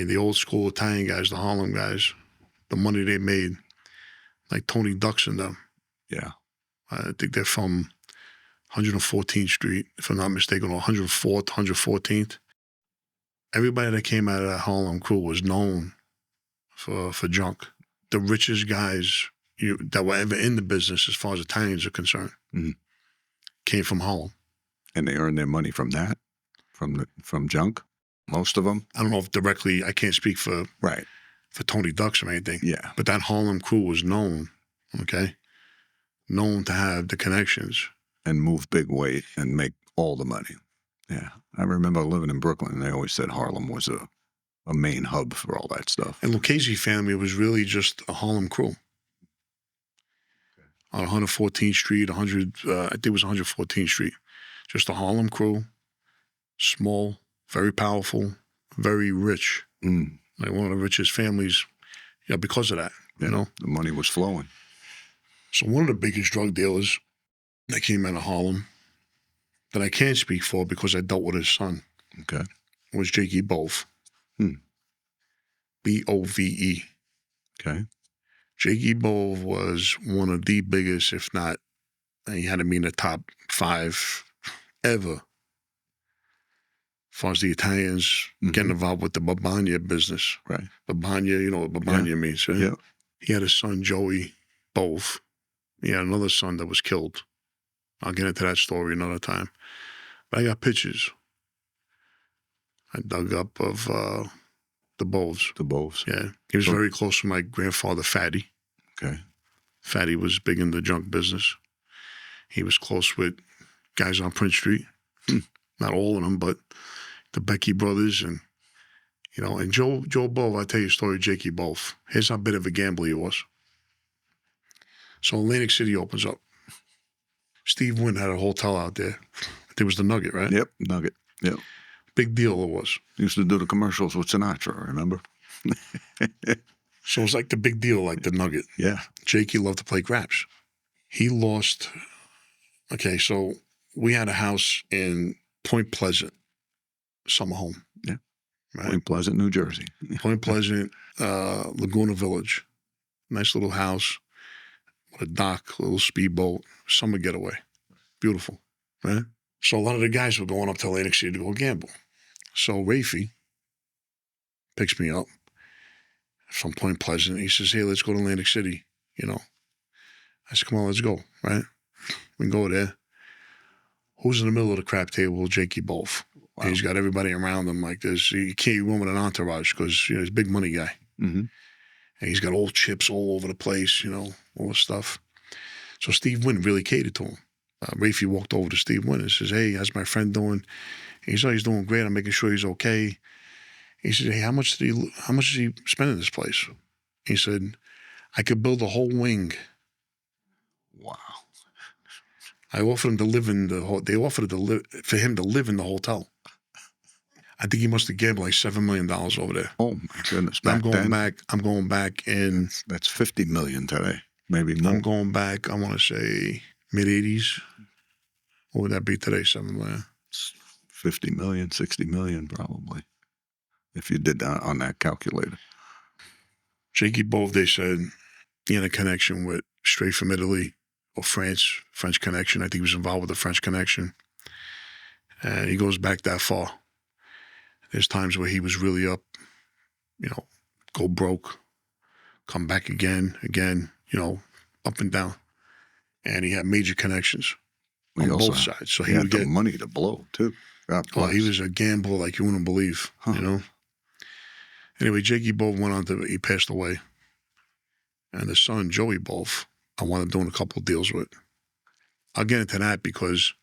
mean, the old school Italian guys, the Harlem guys, the money they made, like Tony Ducks and them. Yeah. I think they're from 114th Street, if I'm not mistaken, or 104th, 114th. Everybody that came out of that Harlem crew was known for junk. The richest guys that were ever in the business, as far as Italians are concerned, came from Harlem. And they earned their money from that, from junk, most of them. I don't know if directly, I can't speak for Tony Ducks or anything. Yeah. But that Harlem crew was known, okay? Known to have the connections. And move big weight and make all the money. Yeah. I remember living in Brooklyn, and they always said Harlem was a main hub for all that stuff. And Lucchese family was really just a Harlem crew. On 114th Street, I think it was 114th Street. Just a Harlem crew, small, very powerful, very rich. Like one of the richest families, because of that, you know? The money was flowing. So one of the biggest drug dealers that came out of Harlem that I can't speak for because I dealt with his son was Jakey Bove. B-O-V-E. Okay. Jakey Bove was one of the biggest, if not, he had to be in the top 5 ever. As far as the Italians getting involved with the Babagna business. Right. Babagna, you know what Babagna means, right? Yeah. He had a son, Joey Bove. He had another son that was killed. I'll get into that story another time. But I got pictures I dug up of the Boves. The Boves. Yeah. He was very close to my grandfather, Fatty. Okay. Fatty was big in the junk business. He was close with guys on Prince Street. Not all of them, but the Becky brothers and, and Joe Bove, I'll tell you a story of Jakey Bove. Here's how bit of a gambler he was. So Atlantic City opens up. Steve Wynn had a hotel out there. It was the Nugget, right? Yep, Nugget. Yep. Big deal it was. He used to do the commercials with Sinatra, remember? So it was like the big deal, like the Nugget. Yeah. Jakey loved to play craps. He lost. Okay, so we had a house in Point Pleasant, summer home. Yeah. Right? Point Pleasant, New Jersey. Point Pleasant, Laguna Village. Nice little house with a dock, a little speedboat, summer getaway. Beautiful, right? So a lot of the guys were going up to Atlantic City to go gamble. So Rafi picks me up from Point Pleasant. He says, hey, let's go to Atlantic City, I said, come on, let's go, right? We can go there. Who's in the middle of the crap table? Jakey Bove. Wow. He's got everybody around him like this. You can't run with an entourage because he's a big money guy. And he's got old chips all over the place, all this stuff. So Steve Wynn really catered to him. Rafi walked over to Steve Wynn and says, hey, how's my friend doing? He said, he's doing great. I'm making sure he's okay. He said, hey, how much did he spend in this place? He said, I could build a whole wing. Wow. I offered him to live in they offered for him to live in the hotel. I think he must have gambled like $7 million over there. Oh my goodness! I'm going back in. That's $50 million today, maybe more. I'm going back. I want to say mid-80s. What would that be today? $7 million. 50 million, 60 million, probably, if you did that on that calculator. Jakey Bove, they said, he had a connection with straight from Italy or France, French connection. I think he was involved with the French connection. And he goes back that far. There's times where he was really up, go broke, come back again, up and down. And he had major connections on both sides. So he had the money to blow, too. Oh, he was a gambler like you wouldn't believe, Anyway, Jakey Bove he passed away. And the son, Joey Bove, I wound up doing a couple of deals with. I'll get into that because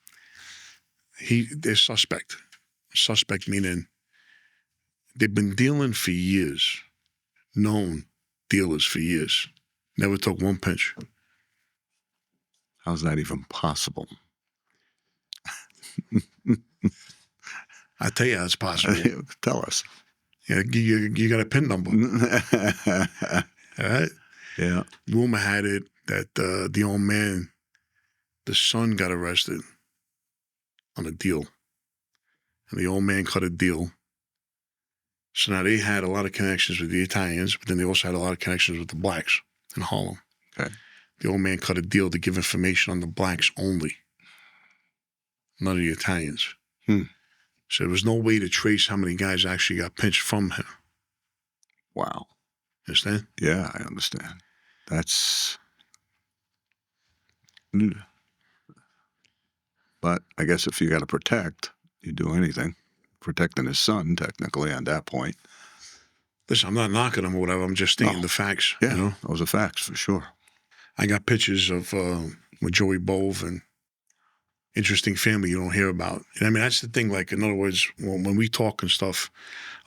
they're suspect. Suspect meaning they've been dealing for years, known dealers for years. Never took one pinch. How's that even possible? I tell you how it's possible. Tell us. Yeah, you got a PIN number. All right? Yeah. Rumor had it that the old man, the son got arrested on a deal. And the old man cut a deal So now they had a lot of connections with the Italians, but then they also had a lot of connections with the blacks in Harlem. Okay. The old man cut a deal to give information on the blacks only, none of the Italians. So there was no way to trace how many guys actually got pinched from him. Wow. Understand? Yeah, I understand. That's. But I guess if you got to protect, you do anything. Protecting his son, technically, at that point. Listen, I'm not knocking him or whatever. I'm just stating the facts. Yeah, you know? those are facts for sure. I got pictures of with Joey Bove and interesting family you don't hear about. And I mean, that's the thing. Like, in other words, when we talk and stuff,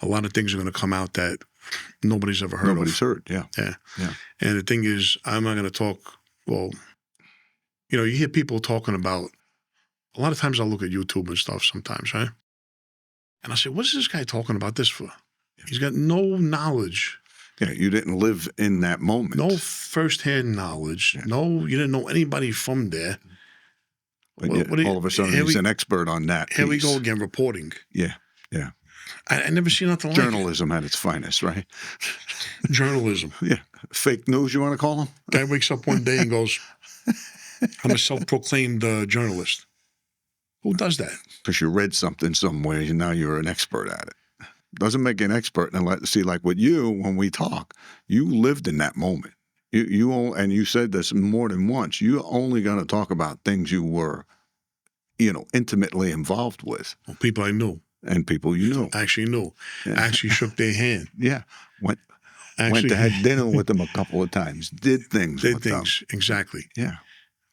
a lot of things are going to come out that nobody's ever heard of. Nobody's heard, yeah. Yeah. Yeah. And the thing is, I'm not going to talk, well, you know, you hear people talking about, a lot of times I'll look at YouTube and stuff sometimes, right? And I say, what's this guy talking about this for? Yeah. He's got no knowledge. Yeah, you didn't live in that moment. No firsthand knowledge. Yeah. No, you didn't know anybody from there. But all of a sudden, he's an expert on that piece. Here we go again, reporting. Yeah, yeah. I never seen nothing like Journalism at its finest, right? Journalism. Yeah. Fake news, you want to call them? Guy wakes up one day and goes, I'm a self-proclaimed journalist. Who does that? Because you read something somewhere, and now you're an expert at it. Doesn't make you an expert. And see, like with you, when we talk, you lived in that moment. And you said this more than once. You're only going to talk about things you were, intimately involved with. Well, people I knew. And people you knew. Actually knew. Yeah. Actually shook their hand. Yeah. Went to have dinner with them a couple of times. Did things with them. Exactly. Yeah.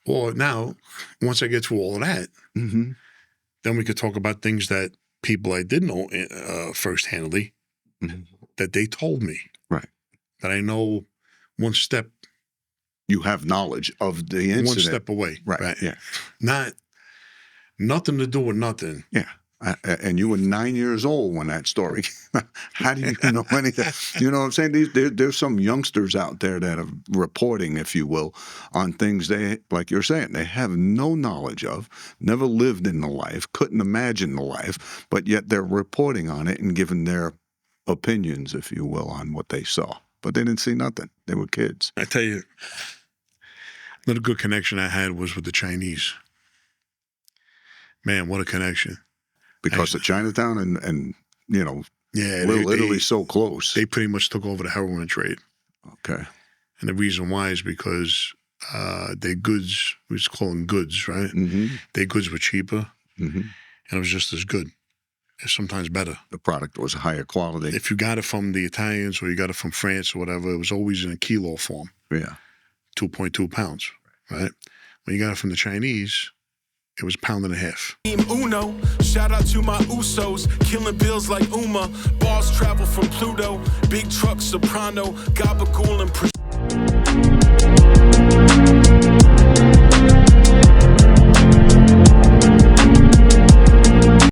Well, now, once I get through all of that, then we could talk about things that people I did know first-handedly that they told me. Right. That I know one step. You have knowledge of the incident. One step away. Right. Yeah. Nothing to do with nothing. Yeah. And you were 9 years old when that story came out. How do you know anything? You know what I'm saying? There's some youngsters out there that are reporting, if you will, on things they, like you're saying, they have no knowledge of, never lived in the life, couldn't imagine the life, but yet they're reporting on it and giving their opinions, if you will, on what they saw. But they didn't see nothing. They were kids. I tell you, another good connection I had was with the Chinese. Man, what a connection. Because of Chinatown and Italy so close. They pretty much took over the heroin trade. Okay. And the reason why is because their goods, we just call them goods, right? Their goods were cheaper, and it was just as good, sometimes better. The product was higher quality. If you got it from the Italians or you got it from France or whatever, it was always in a kilo form. Yeah. 2.2 pounds, right? When you got it from the Chinese, it was a pound and a half. Team Uno, shout out to my Usos, killing bills like Uma. Balls travel from Pluto, big truck soprano, gabagool and